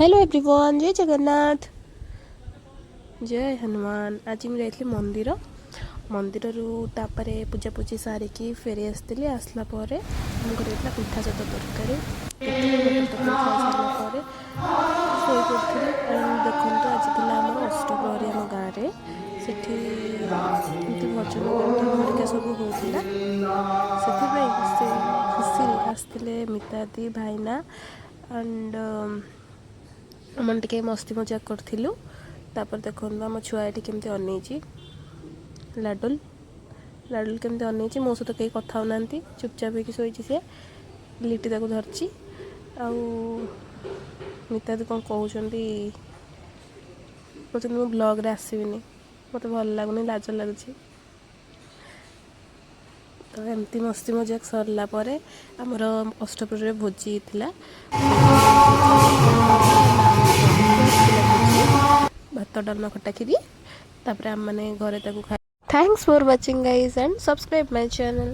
Hello everyone, जय जगन्नाथ, जय हनुमान। आज मुझे जाइए मंदिर मंदिर तापर पूजापूजी सारिकी फेरी आसती आसला घर पिठा सत तरकारी खाई शोई पड़ी। एंड देखो आज थी आम अष्टप्रहरी आम गाँव में सेठी भजन कीर्तन हरिका सब होता से खुशी आसते मितादी भाईना एंड आम टे मस्ती मजाक करूँ। तापर देखो आम छुआ ये केमती अनईची लाडुल लाडुल केमती अनईची मो सहित कहीं कथा होना चुपचाप हो शोची सी लिटी ताक धरची मितादी कौन कहते मु ब्लॉग रे आसबिनी मत भल लगुनि लाज लगुच। तो एमती मस्ती मजाक सरला आमर अष्टप्रहरी भोजी थी भात डालमा खटा खीरी तापर आम मैंने घरे खा। Thanks for watching guys and subscribe my channel.